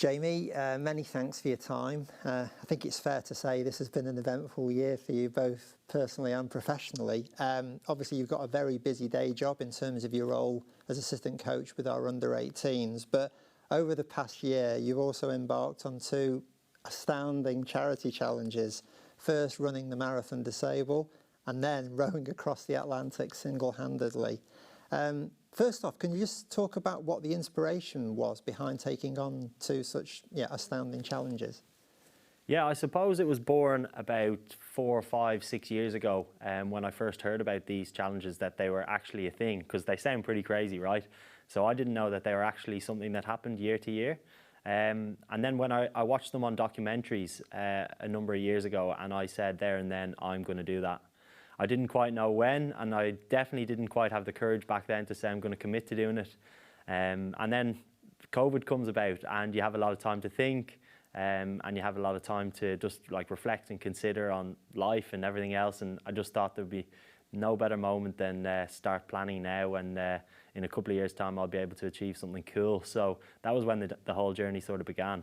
Jamie, many thanks for your time. I think it's fair to say this has been an eventful year for you, both personally and professionally. Obviously, you've got a very busy day job in terms of your role as assistant coach with our under-18s, but over the past year, you've also embarked on two astounding charity challenges. First, running the Marathon Disabled, and then rowing across the Atlantic single-handedly. First off, can you just talk about what the inspiration was behind taking on two such astounding challenges? Yeah, I suppose it was born about 4, 5, 6 years ago when I first heard about these challenges, that they were actually a thing, because they sound pretty crazy, right? So I didn't know that they were actually something that happened year to year. And then when I watched them on documentaries a number of years ago, and I said there and then, I'm going to do that. I didn't quite know when, and I definitely didn't quite have the courage back then to say I'm going to commit to doing it. And then COVID comes about, and you have a lot of time to think, and you have a lot of time to just like reflect and consider on life and everything else. And I just thought there'd be no better moment than start planning now, and in a couple of years' time I'll be able to achieve something cool. So that was when the whole journey sort of began.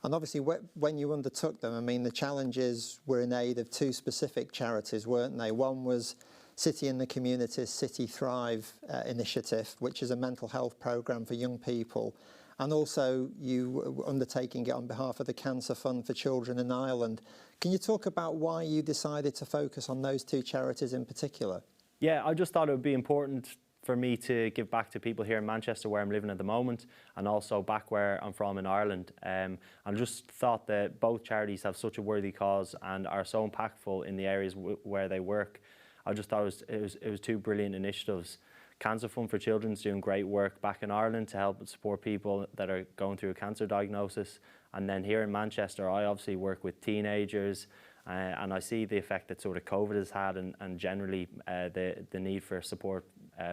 And obviously, when you undertook them, I mean, the challenges were in aid of two specific charities, weren't they? One was City in the Community's City Thrive initiative, which is a mental health programme for young people. And also you were undertaking it on behalf of the Cancer Fund for Children in Ireland. Can you talk about why you decided to focus on those two charities in particular? Yeah, I just thought it would be important for me to give back to people here in Manchester, where I'm living at the moment, and also back where I'm from in Ireland. I just thought that both charities have such a worthy cause and are so impactful in the areas where they work. I just thought it was two brilliant initiatives. Cancer Fund for Children is doing great work back in Ireland to help support people that are going through a cancer diagnosis. And then here in Manchester, I obviously work with teenagers, and I see the effect that sort of COVID has had, and generally the need for support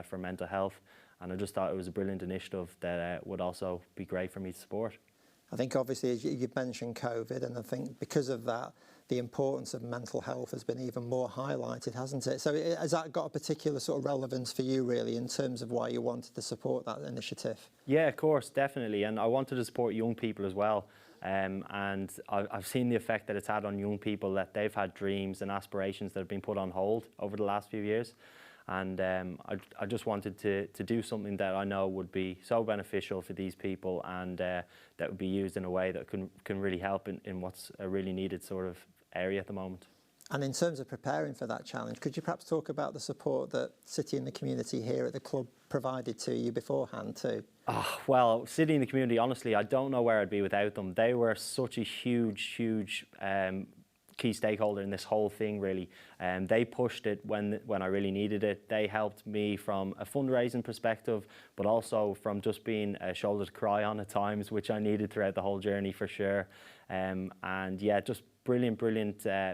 for mental health. And I just thought it was a brilliant initiative that would also be great for me to support. I think obviously, as you've mentioned COVID, and I think because of that, the importance of mental health has been even more highlighted, hasn't it? So has that got a particular sort of relevance for you, really, in terms of why you wanted to support that initiative? Yeah, of course, definitely. And I wanted to support young people as well. And I've seen the effect that it's had on young people, that they've had dreams and aspirations that have been put on hold over the last few years. And I just wanted to do something that I know would be so beneficial for these people, and that would be used in a way that can really help in what's a really needed sort of area at the moment. And in terms of preparing for that challenge, could you perhaps talk about the support that City in the Community here at the club provided to you beforehand too? Oh, well, City in the Community, honestly, I don't know where I'd be without them. They were such a huge key stakeholder in this whole thing, really. They pushed it when I really needed it. They helped me from a fundraising perspective, but also from just being a shoulder to cry on at times, which I needed throughout the whole journey for sure. And yeah, just brilliant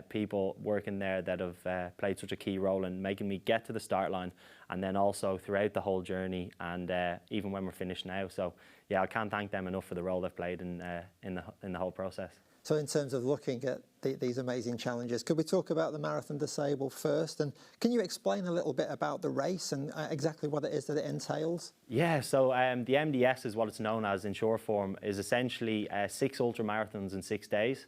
people working there that have played such a key role in making me get to the start line, and then also throughout the whole journey, and even when we're finished now. So yeah, I can't thank them enough for the role they've played in the whole process. So in terms of looking at these amazing challenges, could we talk about the Marathon Disabled first? And can you explain a little bit about the race and exactly what it is that it entails? Yeah, so the MDS is what it's known as in short form, is essentially 6 ultra marathons in 6 days.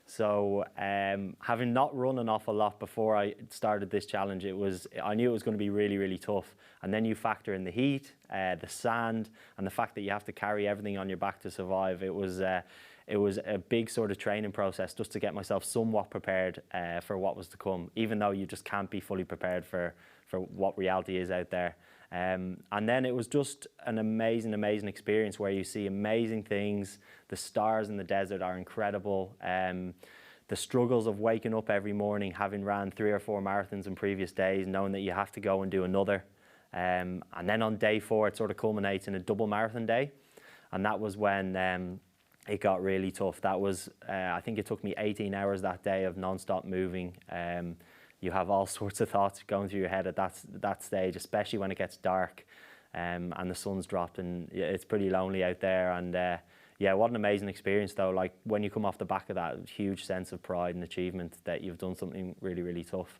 So having not run an awful lot before I started this challenge, I knew it was going to be really tough. And then you factor in the heat, the sand, and the fact that you have to carry everything on your back to survive. It was a big sort of training process just to get myself somewhat prepared for what was to come, even though you just can't be fully prepared for what reality is out there. And then it was just an amazing experience where you see amazing things. The stars in the desert are incredible. The struggles of waking up every morning, having ran 3 or 4 marathons in previous days, knowing that you have to go and do another. And then on day 4, it sort of culminates in a double marathon day. And that was when it got really tough. That was, I think it took me 18 hours that day of non-stop moving. You have all sorts of thoughts going through your head at that stage, especially when it gets dark and the sun's dropped, and it's pretty lonely out there. And yeah, what an amazing experience though. Like when you come off the back of that, huge sense of pride and achievement that you've done something really tough.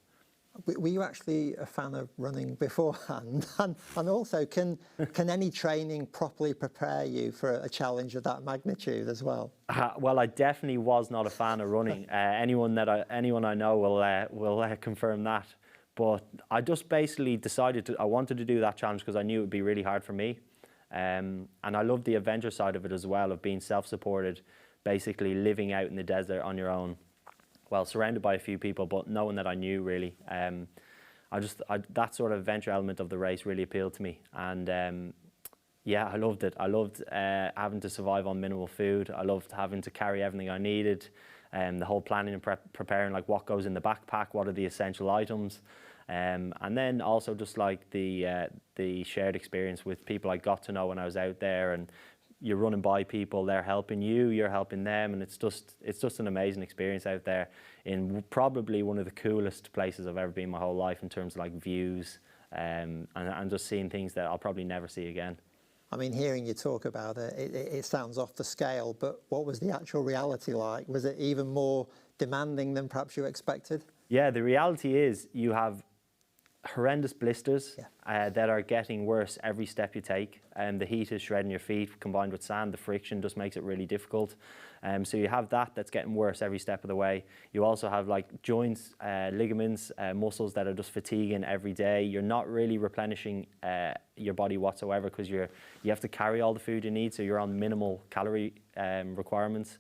Were you actually a fan of running beforehand? And also, can any training properly prepare you for a challenge of that magnitude as well? Well, I definitely was not a fan of running. Anyone I know will confirm that. But I just basically decided I wanted to do that challenge because I knew it would be really hard for me. And I love the adventure side of it as well, of being self-supported, basically living out in the desert on your own. Well, surrounded by a few people, but no one that I knew really. That sort of adventure element of the race really appealed to me, and yeah, I loved it. I loved having to survive on minimal food. I loved having to carry everything I needed, the whole planning and preparing, like what goes in the backpack, what are the essential items, and then also just like the shared experience with people I got to know when I was out there, and you're running by people, they're helping you, you're helping them, and it's just an amazing experience out there in probably one of the coolest places I've ever been my whole life in terms of like views, and just seeing things that I'll probably never see again. I mean, hearing you talk about it, it sounds off the scale, but what was the actual reality like? Was it even more demanding than perhaps you expected? Yeah, the reality is you have horrendous blisters that are getting worse every step you take, and the heat is shredding your feet combined with sand. The friction just makes it really difficult, so you have that's getting worse every step of the way. You also have like joints, ligaments, muscles that are just fatiguing every day. You're not really replenishing your body whatsoever because you have to carry all the food you need, so you're on minimal calorie requirements.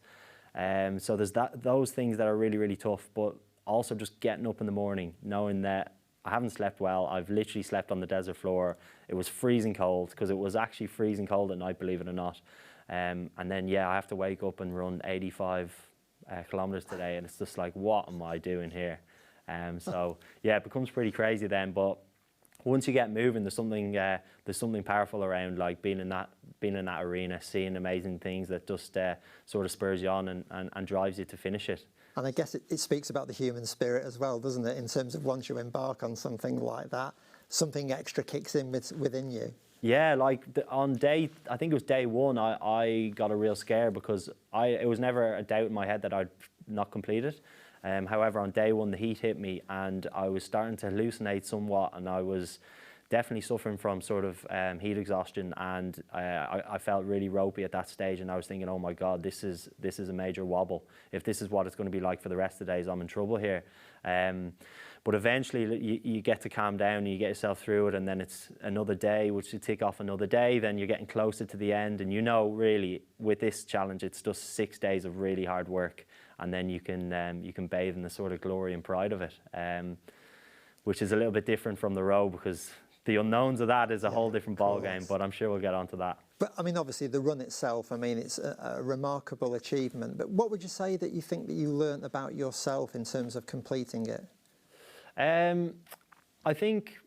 So there's those things that are really, really tough, but also just getting up in the morning knowing that I haven't slept well. I've literally slept on the desert floor. It was freezing cold, because it was actually freezing cold at night, believe it or not. And then, yeah, I have to wake up and run 85 kilometers today, and it's just like, what am I doing here? So, yeah, it becomes pretty crazy then. But once you get moving, there's something powerful around like being in that arena, seeing amazing things that just sort of spurs you on and drives you to finish it. And I guess it speaks about the human spirit as well, doesn't it? In terms of once you embark on something like that, something extra kicks in within you. Yeah, like on I think it was day one, I got a real scare because it was never a doubt in my head that I'd not complete it. However, on day one, the heat hit me and I was starting to hallucinate somewhat, and I was definitely suffering from sort of heat exhaustion, and I felt really ropey at that stage, and I was thinking, oh my God, this is a major wobble. If this is what it's going to be like for the rest of the days, I'm in trouble here. But eventually you get to calm down and you get yourself through it, and then it's another day, which you tick off another day, then you're getting closer to the end, and you know really with this challenge it's just 6 days of really hard work, and then you can bathe in the sort of glory and pride of it, which is a little bit different from the row, because the unknowns of that is a whole different ball game, but I'm sure we'll get onto that. But I mean, obviously the run itself, I mean, it's a remarkable achievement, but what would you say that you think that you learnt about yourself in terms of completing it? I think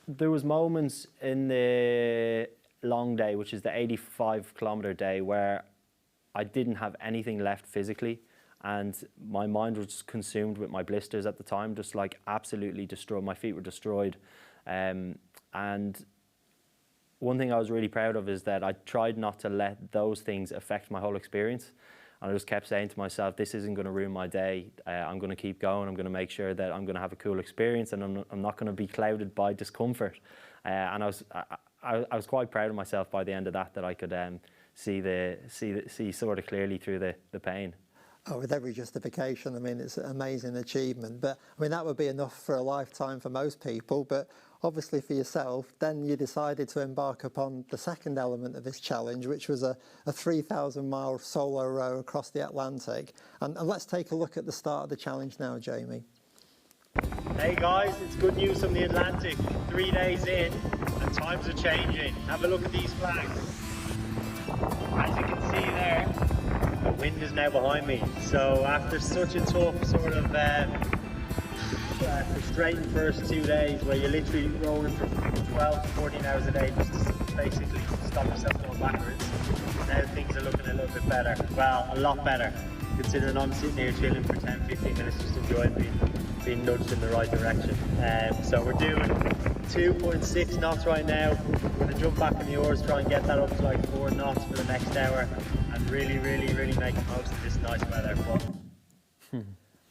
there was moments in the long day, which is the 85-kilometer day, where I didn't have anything left physically, and my mind was just consumed with my blisters at the time, just like absolutely destroyed. My feet were destroyed. And one thing I was really proud of is that I tried not to let those things affect my whole experience. And I just kept saying to myself, this isn't going to ruin my day. I'm going to keep going. I'm going to make sure that I'm going to have a cool experience, and I'm not going to be clouded by discomfort. And I was quite proud of myself by the end of that I could see sort of clearly through the pain. Oh, with every justification. I mean, it's an amazing achievement. But I mean, that would be enough for a lifetime for most people. But obviously for yourself, then you decided to embark upon the second element of this challenge, which was a 3,000-mile solo row across the Atlantic. And let's take a look at the start of the challenge now, Jamie. Hey guys, it's good news from the Atlantic. 3 days in, and times are changing. Have a look at these flags. As you can see there, the wind is now behind me. So after such a tough sort of frustrating first 2 days where you're literally rolling for 12 to 14 hours a day just to basically stop yourself going backwards, now things are looking a little bit better. Well, a lot better, considering I'm sitting here chilling for 10-15 minutes just enjoying being nudged in the right direction. So we're doing 2.6 knots right now. We're going to jump back in the oars, try and get that up to like 4 knots for the next hour, and really make the most of this nice weather.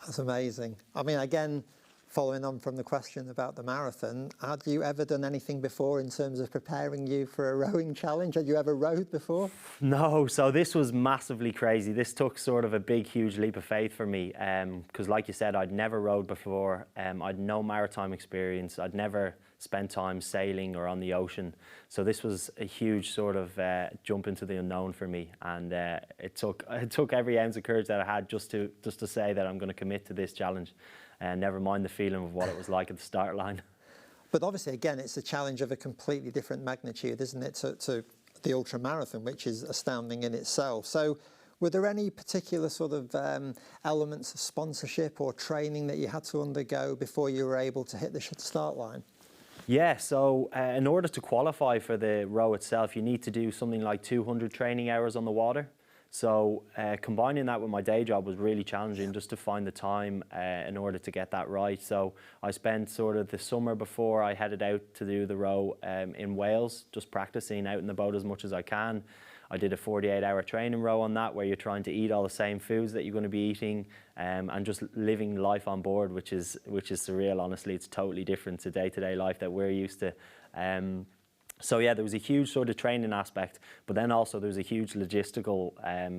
That's amazing. I mean, again, Following on from the question about the marathon, had you ever done anything before in terms of preparing you for a rowing challenge? Had you ever rowed before? No, so this was massively crazy. This took sort of a big, huge leap of faith for me because like you said, I'd never rowed before. I'd no maritime experience. I'd never spent time sailing or on the ocean. So this was a huge sort of jump into the unknown for me. And it took every ounce of courage that I had just to say that I'm going to commit to this challenge. And never mind the feeling of what it was like at the start line. But obviously, again, it's a challenge of a completely different magnitude, isn't it, to the ultra marathon, which is astounding in itself. So were there any particular sort of elements of sponsorship or training that you had to undergo before you were able to hit the start line? Yeah, so in order to qualify for the row itself, you need to do something like 200 training hours on the water. So combining that with my day job was really challenging just to find the time in order to get that right. So I spent sort of the summer before I headed out to do the row in Wales, just practicing out in the boat as much as I can. I did a 48-hour training row on that where you're trying to eat all the same foods that you're going to be eating and just living life on board, which is surreal, honestly. It's totally different to day-to-day life that we're used to. So yeah, there was a huge sort of training aspect, but then also there was a huge logistical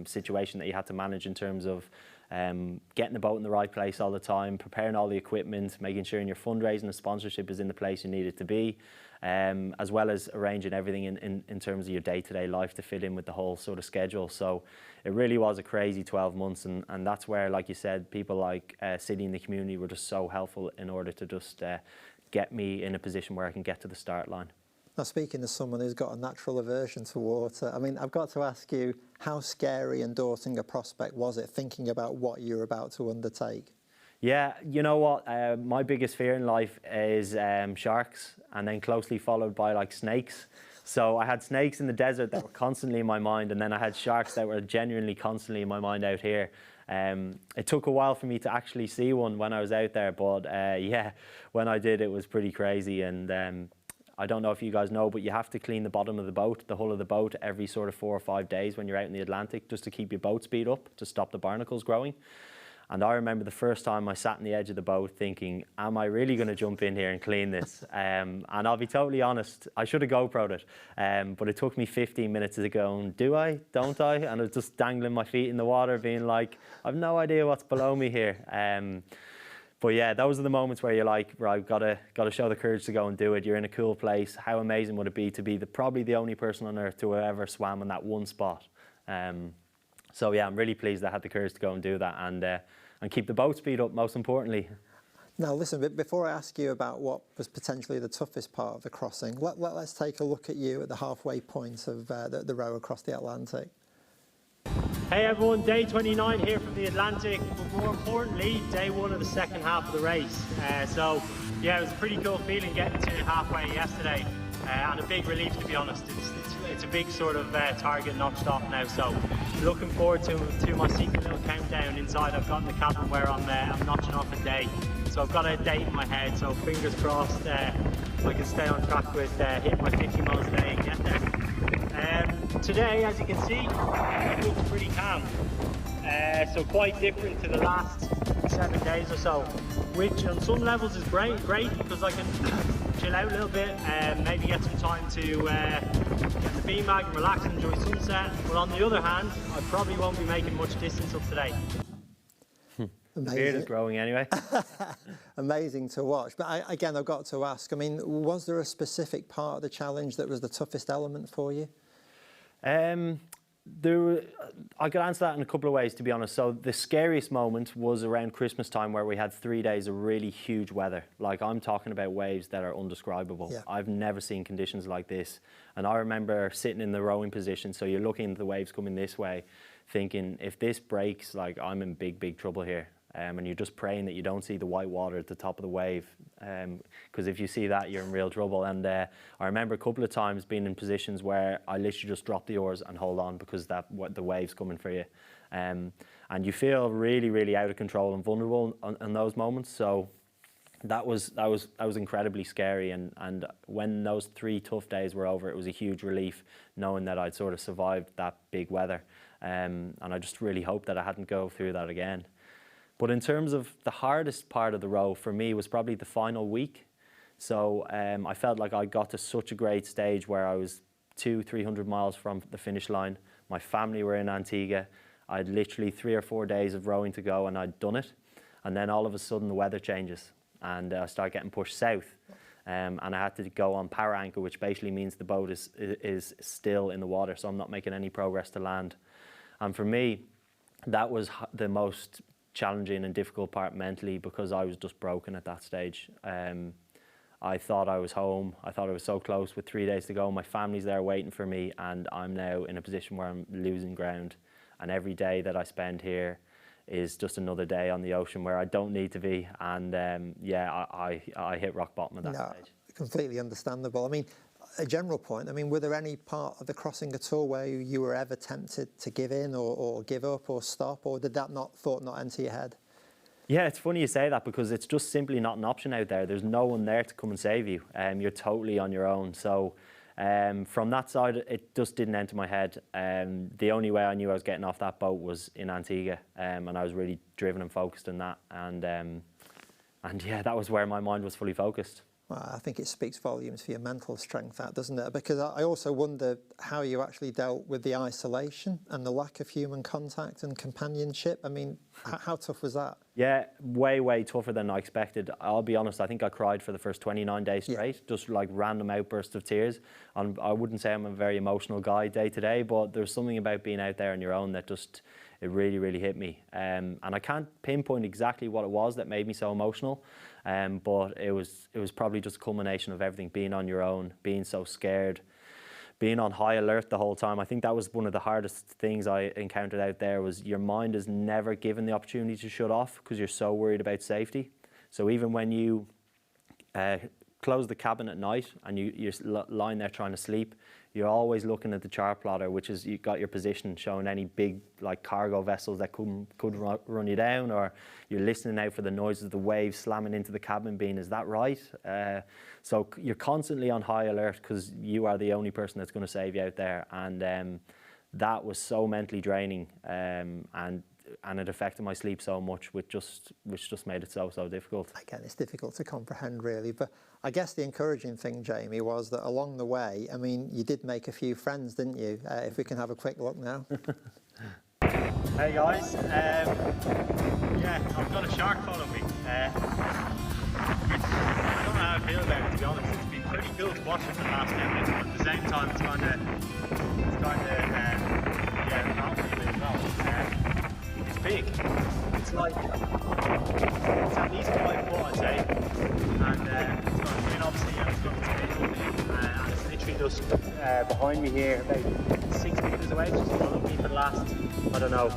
situation that you had to manage in terms of getting the boat in the right place all the time, preparing all the equipment, making sure your fundraising and sponsorship is in the place you need it to be, as well as arranging everything in terms of your day-to-day life to fit in with the whole sort of schedule. So it really was a crazy 12 months, and that's where, like you said, people like City and the community were just so helpful in order to just get me in a position where I can get to the start line. Now, speaking as someone who's got a natural aversion to water, I mean, I've got to ask you, how scary and daunting a prospect was it thinking about what you're about to undertake? Yeah, you know what? My biggest fear in life is sharks, and then closely followed by like snakes. So I had snakes in the desert that were constantly in my mind, and then I had sharks that were genuinely constantly in my mind out here. It took a while for me to actually see one when I was out there, but yeah, when I did, it was pretty crazy. And I don't know if you guys know, but you have to clean the bottom of the boat, the hull of the boat, every sort of 4 or 5 days when you're out in the Atlantic, just to keep your boat speed up, to stop the barnacles growing. And I remember the first time I sat on the edge of the boat thinking, am I really going to jump in here and clean this? And I'll be totally honest, I should have GoPro'd it, but it took me 15 minutes to go, do I, don't I? And I was just dangling my feet in the water being like, I've no idea what's below me here. But yeah, those are the moments where you're like, right, got to show the courage to go and do it. You're in a cool place. How amazing would it be to be probably the only person on earth to have ever swam in that one spot? So yeah, I'm really pleased I had the courage to go and do that and keep the boat speed up, most importantly. Now listen, before I ask you about what was potentially the toughest part of the crossing, let's take a look at you at the halfway point of the row across the Atlantic. Hey everyone, day 29 here from the Atlantic, but more importantly, day 1 of the second half of the race. So yeah, it was a pretty cool feeling getting to halfway yesterday, and a big relief, to be honest. It's a big sort of target notched off now, so looking forward to my secret little countdown inside. I've got in the cabin where I'm notching off a day, so I've got a date in my head, so fingers crossed I can stay on track with hitting my 50 miles a day and get there. Today, as you can see, it looks pretty calm, so quite different to the last 7 days or so, which on some levels is great because I can chill out a little bit and maybe get some time to get the bean bag and relax and enjoy sunset. But on the other hand, I probably won't be making much distance up today. The beard is growing anyway. Amazing to watch. But again, I've got to ask, I mean, was there a specific part of the challenge that was the toughest element for you? I could answer that in a couple of ways, to be honest. So the scariest moment was around Christmas time, where we had 3 days of really huge weather. Like, I'm talking about waves that are undescribable. Yeah. I've never seen conditions like this. And I remember sitting in the rowing position, so you're looking at the waves coming this way, thinking, if this breaks, like, I'm in big trouble here. And you're just praying that you don't see the white water at the top of the wave, because if you see that, you're in real trouble. And I remember a couple of times being in positions where I literally just drop the oars and hold on because the wave's coming for you, and you feel really out of control and vulnerable in those moments. So that was incredibly scary. And when those 3 tough days were over, it was a huge relief knowing that I'd sort of survived that big weather, and I just really hoped that I hadn't go through that again. But in terms of the hardest part of the row for me was probably the final week. So I felt like I got to such a great stage where I was 200-300 miles from the finish line. My family were in Antigua. I had literally 3 or 4 days of rowing to go and I'd done it. And then all of a sudden the weather changes and I start getting pushed south. And I had to go on power anchor, which basically means the boat is still in the water, so I'm not making any progress to land. And for me, that was the most challenging and difficult part mentally, because I was just broken at that stage. I thought I was home. I thought I was so close with 3 days to go. My family's there waiting for me, and I'm now in a position where I'm losing ground. And every day that I spend here is just another day on the ocean where I don't need to be. And yeah, I hit rock bottom at that stage. Completely understandable. I mean, a general point, I mean, were there any part of the crossing at all where you were ever tempted to give in or give up or stop, or did that thought not enter your head? Yeah, it's funny you say that, because it's just simply not an option out there. There's no one there to come and save you. You're totally on your own. So from that side, it just didn't enter my head. The only way I knew I was getting off that boat was in Antigua, and I was really driven and focused in that. And yeah, that was where my mind was fully focused. Well, I think it speaks volumes for your mental strength, that, doesn't it? Because I also wonder how you actually dealt with the isolation and the lack of human contact and companionship. I mean, how tough was that? Yeah, way, way tougher than I expected. I'll be honest, I think I cried for the first 29 days straight, just like random outbursts of tears. And I wouldn't say I'm a very emotional guy day to day, but there's something about being out there on your own that just, it really, really hit me. And I can't pinpoint exactly what it was that made me so emotional. But it was probably just a culmination of everything, being on your own, being so scared, being on high alert the whole time. I think that was one of the hardest things I encountered out there, was your mind is never given the opportunity to shut off because you're so worried about safety. So even when you close the cabin at night and you're lying there trying to sleep, you're always looking at the chart plotter, which is, you've got your position showing any big like cargo vessels that could run you down, or you're listening out for the noises of the waves slamming into the cabin beam. Is that right? So you're constantly on high alert because you are the only person that's going to save you out there. And that was so mentally draining, and it affected my sleep so much, which just made it so difficult. Again, it's difficult to comprehend, really. But I guess the encouraging thing, Jamie, was that along the way, I mean, you did make a few friends, didn't you? If we can have a quick look now. Hey guys, yeah, I've got a shark following me. I don't know how I feel about it, to be honest. It's been pretty cool to watch it for the last 10 minutes, but at the same time, it's kind of yeah, not really as well. It's big. It's like, it's at least 5 foot, I'd say. And it's got a fin, obviously, and it's got its tail on it. And it's literally just behind me here, about 6 metres away. It's just followed me for the last, I don't know,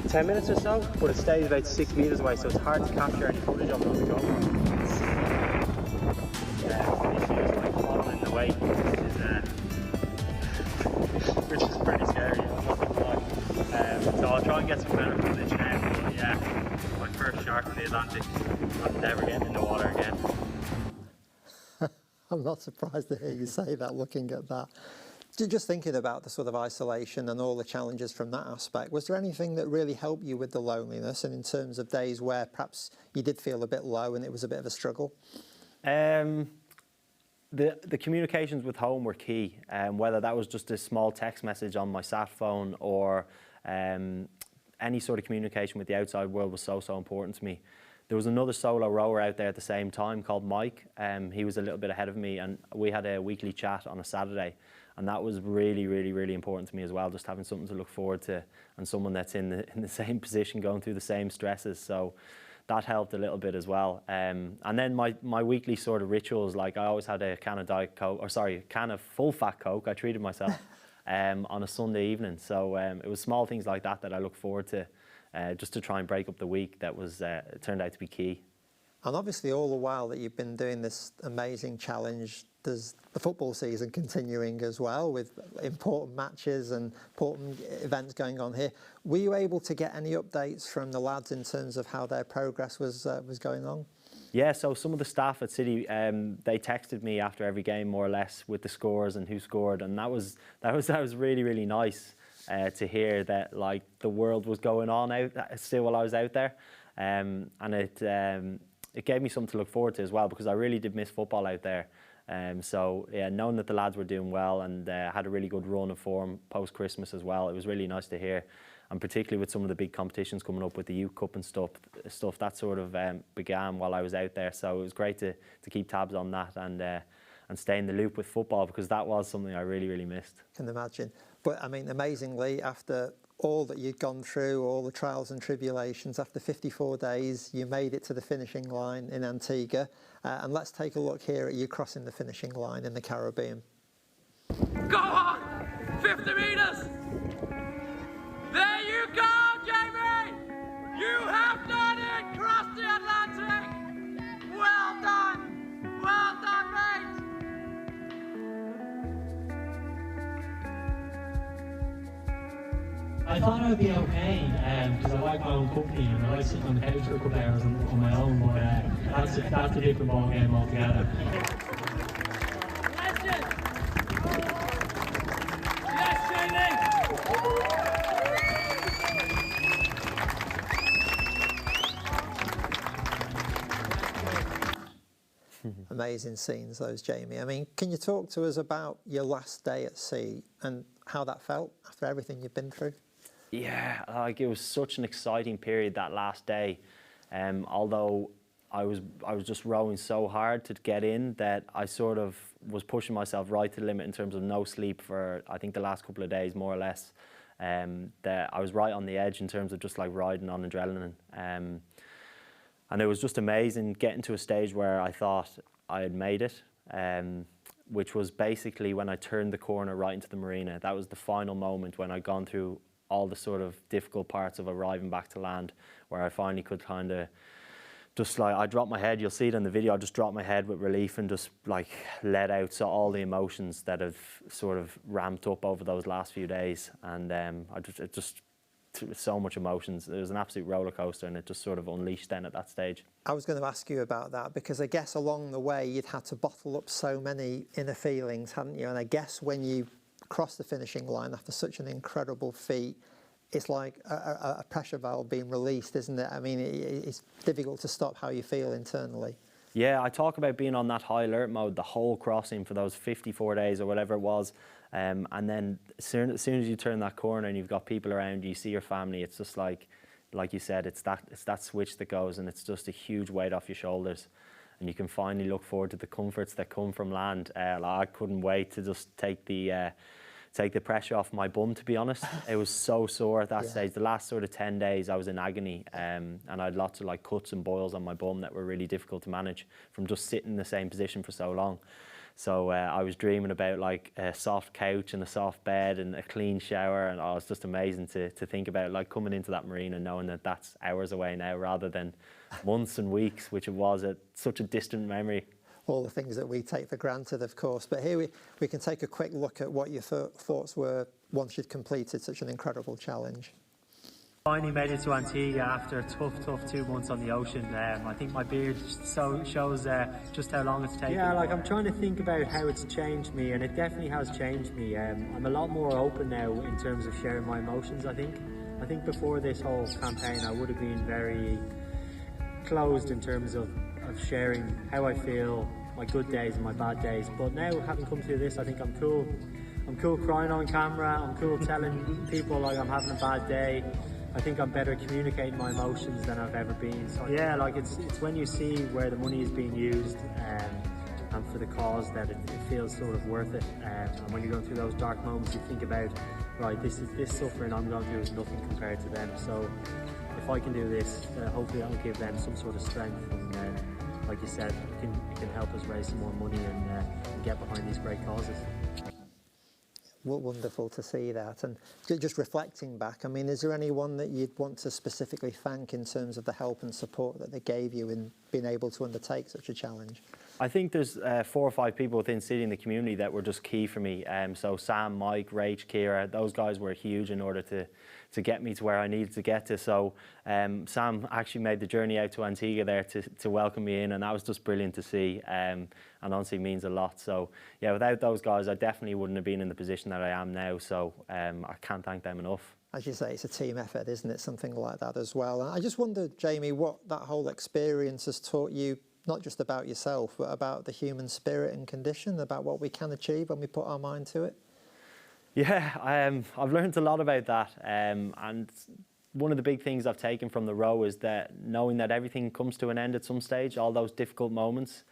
10 minutes or so, but it stays about 6 metres away, so it's hard to capture any footage of it on the GoPro. It's just like following the wake, which is pretty scary, I'm not gonna lie. So I'll try and get some better footage now. But yeah, my first shark in the Atlantic. I'm never getting in the water again. I'm not surprised to hear you say that, looking at that. Just thinking about the sort of isolation and all the challenges from that aspect, was there anything that really helped you with the loneliness, and in terms of days where perhaps you did feel a bit low and it was a bit of a struggle? The communications with home were key, whether that was just a small text message on my sat phone or any sort of communication with the outside world was so important to me. There was another solo rower out there at the same time called Mike. He was a little bit ahead of me, and we had a weekly chat on a Saturday, and that was really, really, really important to me as well, just having something to look forward to and someone that's in the same position, going through the same stresses. So that helped a little bit as well. And then my weekly sort of rituals, like I always had a can of Diet Coke, or sorry, a can of full fat Coke. I treated myself on a Sunday evening. So it was small things like that that I look forward to, just to try and break up the week. That was it turned out to be key. And obviously all the while that you've been doing this amazing challenge, there's the football season continuing as well, with important matches and important events going on here. Were you able to get any updates from the lads in terms of how their progress was going on? Yeah, so some of the staff at City, they texted me after every game more or less with the scores and who scored, and that was really, really nice to hear that like the world was going on out still while I was out there. And it gave me something to look forward to as well, because I really did miss football out there. So yeah, knowing that the lads were doing well and had a really good run of form post-Christmas as well, it was really nice to hear. And particularly with some of the big competitions coming up with the Youth Cup and stuff that sort of began while I was out there. So it was great to keep tabs on that and stay in the loop with football, because that was something I really, really missed. Can imagine. But I mean, amazingly, after all that you'd gone through, all the trials and tribulations, after 54 days, you made it to the finishing line in Antigua. And let's take a look here at you crossing the finishing line in the Caribbean. Go on! 50 metres! There you go, Jamie! You have done it! Crossed the Atlantic! Well done! Well done, mate! I thought I'd be okay, because I like my own company and I like sitting on the couch for a couple of hours on my own, but that's a different ball game altogether. Legend! Yes, Jamie! Amazing scenes, those, Jamie. I mean, can you talk to us about your last day at sea and how that felt after everything you've been through? Yeah, like it was such an exciting period that last day. Although I was just rowing so hard to get in that I sort of was pushing myself right to the limit in terms of no sleep for I think the last couple of days, more or less. That I was right on the edge in terms of just like riding on adrenaline. And it was just amazing getting to a stage where I thought I had made it, which was basically when I turned the corner right into the marina. That was the final moment when I'd gone through all the sort of difficult parts of arriving back to land, where I finally could kind of just like, I dropped my head, you'll see it in the video, I just dropped my head with relief and just like let out so all the emotions that have sort of ramped up over those last few days. And it just so much emotions. It was an absolute roller coaster, and it just sort of unleashed then at that stage. I was going to ask you about that, because I guess along the way you'd had to bottle up so many inner feelings, hadn't you? And I guess when you cross the finishing line after such an incredible feat, it's like a pressure valve being released, isn't it? I mean, it's difficult to stop how you feel internally. Yeah, I talk about being on that high alert mode the whole crossing for those 54 days or whatever it was. And then as soon as you turn that corner and you've got people around you see your family, it's just like you said, it's that switch that goes, and it's just a huge weight off your shoulders. And you can finally look forward to the comforts that come from land. I couldn't wait to just take the pressure off my bum, to be honest. It was so sore at that stage. The last sort of 10 days I was in agony, and I had lots of like cuts and boils on my bum that were really difficult to manage from just sitting in the same position for so long. So I was dreaming about like a soft couch and a soft bed and a clean shower, and it was just amazing to think about like coming into that marina knowing that that's hours away now rather than months and weeks, which it was such a distant memory. All the things that we take for granted, of course. But here we can take a quick look at what your thoughts were once you'd completed such an incredible challenge. Finally made it to Antigua after a tough 2 months on the ocean. I think my beard shows just how long it's taken. Yeah, like I'm trying to think about how it's changed me, and it definitely has changed me. I'm a lot more open now in terms of sharing my emotions, I think. I think before this whole campaign I would have been very closed in terms of sharing how I feel, my good days and my bad days. But now, having come through this, I think I'm cool. I'm cool crying on camera, I'm cool telling people like I'm having a bad day. I think I'm better communicating my emotions than I've ever been. So yeah, like it's when you see where the money is being used and for the cause that it feels sort of worth it. And when you're going through those dark moments, you think about, right, this suffering I'm going through is nothing compared to them. So if I can do this, hopefully I'll give them some sort of strength. And like you said, it can help us raise some more money and get behind these great causes. Wonderful to see that. And just reflecting back, I mean, is there anyone that you'd want to specifically thank in terms of the help and support that they gave you in being able to undertake such a challenge? I think there's 4 or 5 people within City in the community that were just key for me. So Sam, Mike, Rach, Kira, those guys were huge in order to get me to where I needed to get to. So Sam actually made the journey out to Antigua there to welcome me in, and that was just brilliant to see, and honestly means a lot. So yeah, without those guys I definitely wouldn't have been in the position that I am now, so I can't thank them enough. as you say, it's a team effort, isn't it? Something like that as well. And I just wonder, Jamie, what that whole experience has taught you, not just about yourself, but about the human spirit and condition, about what we can achieve when we put our mind to it. Yeah, I've learned a lot about that, and one of the big things I've taken from the row is that knowing that everything comes to an end at some stage, all those difficult moments.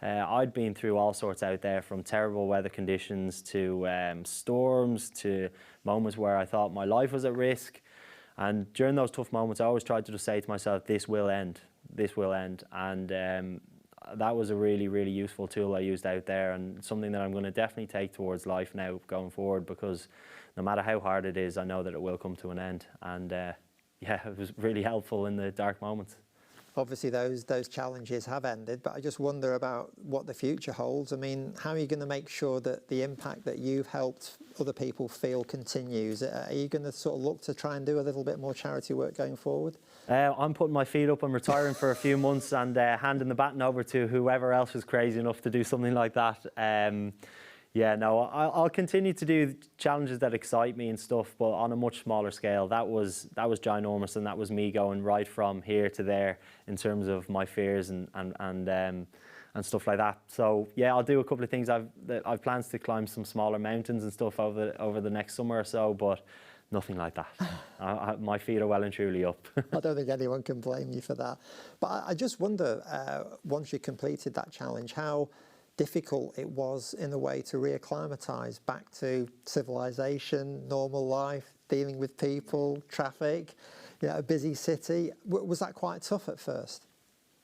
I'd been through all sorts out there, from terrible weather conditions to storms to moments where I thought my life was at risk. And during those tough moments, I always tried to just say to myself, this will end, this will end. And that was a really, really useful tool I used out there, and something that I'm going to definitely take towards life now going forward, because no matter how hard it is, I know that it will come to an end. And yeah, it was really helpful in the dark moments. Obviously, those challenges have ended, but I just wonder about what the future holds. I mean, how are you going to make sure that the impact that you've helped other people feel continues? Are you going to sort of look to try and do a little bit more charity work going forward? I'm putting my feet up and retiring for a few months and handing the baton over to whoever else is crazy enough to do something like that. Yeah, no, I'll continue to do challenges that excite me and stuff, but on a much smaller scale. That was ginormous, and that was me going right from here to there in terms of my fears and stuff like that. So yeah, I'll do a couple of things. I've plans to climb some smaller mountains and stuff over the next summer or so, but nothing like that. My feet are well and truly up. I don't think anyone can blame you for that. But I just wonder, once you completed that challenge, how difficult it was in a way to reacclimatise back to civilization, normal life, dealing with people, traffic, a busy city. Was that quite tough at first?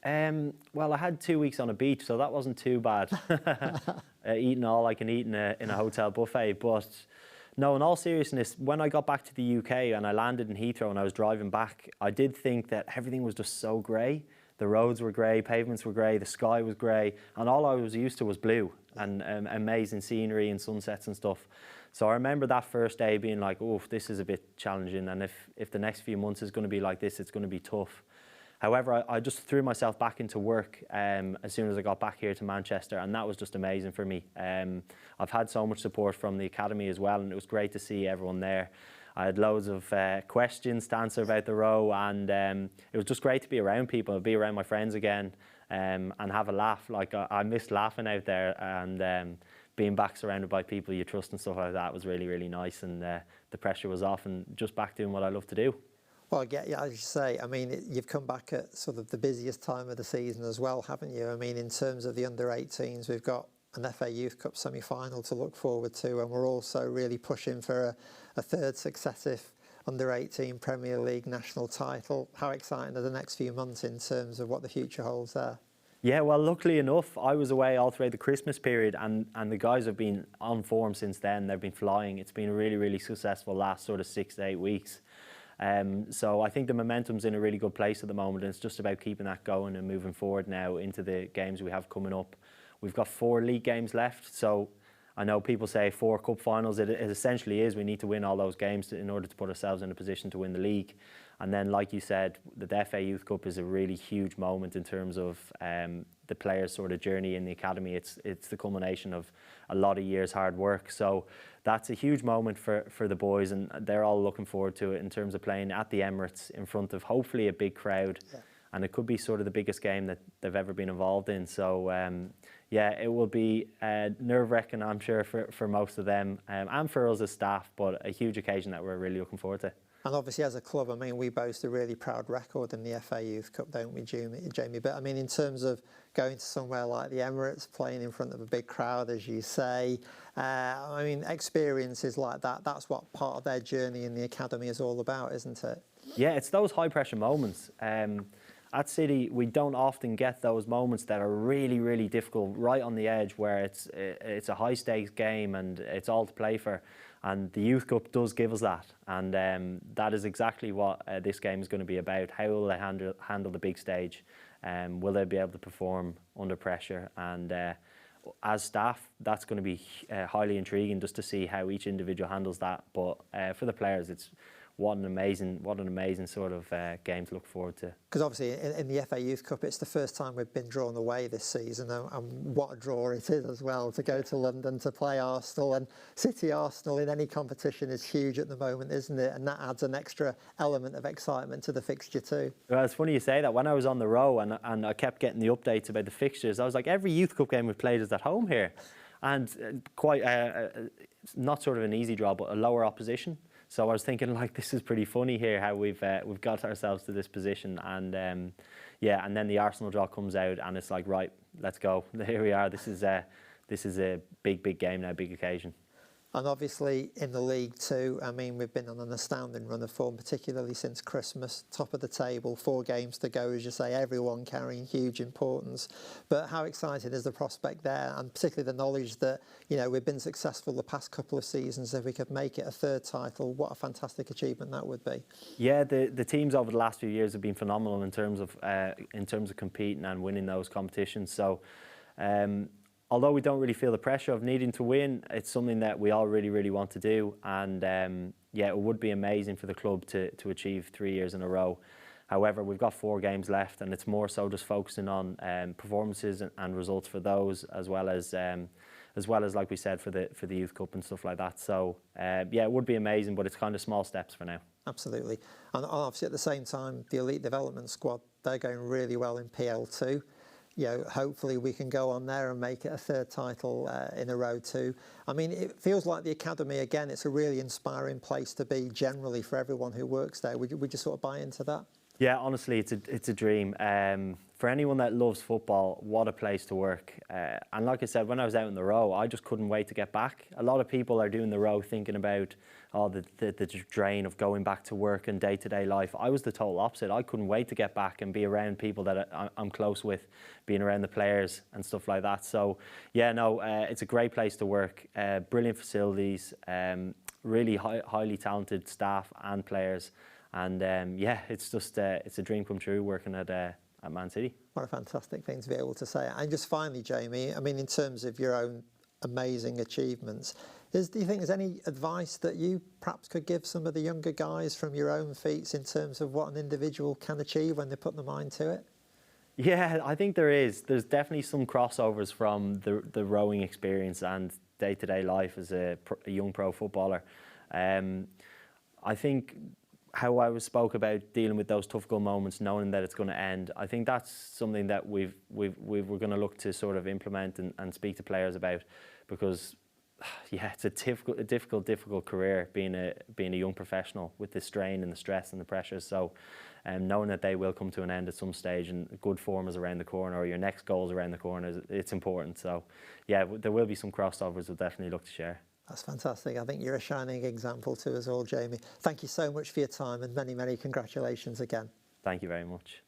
Well, I had 2 weeks on a beach, so that wasn't too bad. Eating all I can eat in a hotel buffet. But no, in all seriousness, when I got back to the UK and I landed in Heathrow and I was driving back, I did think that everything was just so grey. The roads were grey, pavements were grey, the sky was grey, and all I was used to was blue and amazing scenery and sunsets and stuff. So I remember that first day being like, oh, this is a bit challenging, and if the next few months is going to be like this, it's going to be tough. However, I just threw myself back into work as soon as I got back here to Manchester, and that was just amazing for me. I've had so much support from the academy as well, and it was great to see everyone there. I had loads of questions to answer about the row, and it was just great to be around people, be around my friends again, and have a laugh. Like I missed laughing out there, and being back surrounded by people you trust and stuff like that was really, really nice, and the pressure was off and just back doing what I love to do. Well, yeah, as you say, I mean, you've come back at sort of the busiest time of the season as well, haven't you? I mean, in terms of the under-18s, we've got an FA Youth Cup semi-final to look forward to, and we're also really pushing for a third successive under-18 Premier League national title. How exciting are the next few months in terms of what the future holds there? Yeah, well, luckily enough, I was away all throughout the Christmas period, and the guys have been on form since then. They've been flying. It's been a really, really successful last sort of 6 to 8 weeks. So I think the momentum's in a really good place at the moment, and it's just about keeping that going and moving forward now into the games we have coming up. We've got 4 league games left, so I know people say 4 cup finals. It essentially is. We need to win all those games in order to put ourselves in a position to win the league. And then, like you said, the FA Youth Cup is a really huge moment in terms of the players' sort of journey in the academy. It's the culmination of a lot of years' hard work. So that's a huge moment for the boys, and they're all looking forward to it in terms of playing at the Emirates in front of hopefully a big crowd. Yeah. And it could be sort of the biggest game that they've ever been involved in. So yeah, it will be nerve-wracking, I'm sure, for most of them and for us as staff, but a huge occasion that we're really looking forward to. And obviously, as a club, I mean, we boast a really proud record in the FA Youth Cup, don't we, Jamie? But I mean, in terms of going to somewhere like the Emirates, playing in front of a big crowd, as you say, I mean, experiences like that, that's what part of their journey in the academy is all about, isn't it? Yeah, it's those high-pressure moments. At City, we don't often get those moments that are really, really difficult, right on the edge, where it's a high-stakes game and it's all to play for. And the Youth Cup does give us that, and that is exactly what this game is going to be about. How will they handle the big stage? Will they be able to perform under pressure? And as staff, that's going to be highly intriguing just to see how each individual handles that. But for the players, what an amazing sort of game to look forward to. Because obviously in the FA Youth Cup, it's the first time we've been drawn away this season, and what a draw it is as well to go to London to play Arsenal. And City Arsenal in any competition is huge at the moment, isn't it? And that adds an extra element of excitement to the fixture too. Well, it's funny you say that. When I was on the row and I kept getting the updates about the fixtures, I was like, every Youth Cup game we've played is at home here. And quite, not sort of an easy draw, but a lower opposition. So I was thinking, like, this is pretty funny here how we've got ourselves to this position, and yeah, and then the Arsenal draw comes out, and it's like, right, let's go. Here we are. This is a big game now, big occasion. And obviously in the league too, I mean, we've been on an astounding run of form, particularly since Christmas. Top of the table, 4 games to go, as you say, everyone carrying huge importance. But how exciting is the prospect there, and particularly the knowledge that, you know, we've been successful the past couple of seasons. If we could make it a 3rd title, what a fantastic achievement that would be. Yeah, the teams over the last few years have been phenomenal in terms of competing and winning those competitions. So. Although we don't really feel the pressure of needing to win, it's something that we all really want to do. And yeah, it would be amazing for the club to achieve 3 years in a row. However, we've got 4 games left, and it's more so just focusing on performances and results for those, as well as like we said for the Youth Cup and stuff like that. So yeah, it would be amazing, but it's kind of small steps for now. Absolutely. And obviously at the same time, the elite development squad, they're going really well in PL2. You know, hopefully we can go on there and make it a 3rd title in a row too. I mean, it feels like the academy, again, it's a really inspiring place to be generally for everyone who works there. Would you sort of buy into that? Yeah, honestly, it's a dream. For anyone that loves football, what a place to work. And like I said, when I was out in the row, I just couldn't wait to get back. A lot of people are doing the row thinking about the drain of going back to work and day-to-day life. I was the total opposite. I couldn't wait to get back and be around people that I'm close with, being around the players and stuff like that. So yeah, no, it's a great place to work. Brilliant facilities, really highly talented staff and players. And yeah, it's just it's a dream come true working at Man City. What a fantastic thing to be able to say. And just finally, Jamie, I mean, in terms of your own amazing achievements, do you think there's any advice that you perhaps could give some of the younger guys from your own feats in terms of what an individual can achieve when they put their mind to it? Yeah, I think there is. There's definitely some crossovers from the rowing experience and day-to-day life as a young pro footballer. I think how I spoke about dealing with those tough goal moments, knowing that it's going to end, I think that's something that we're going to look to sort of implement and speak to players about, because yeah, it's a difficult career being a young professional with the strain and the stress and the pressures. So knowing that they will come to an end at some stage and good form is around the corner, or your next goal is around the corner, it's important. So yeah, there will be some crossovers we'll definitely look to share. That's fantastic. I think you're a shining example to us all, Jamie. Thank you so much for your time, and many congratulations again. Thank you very much.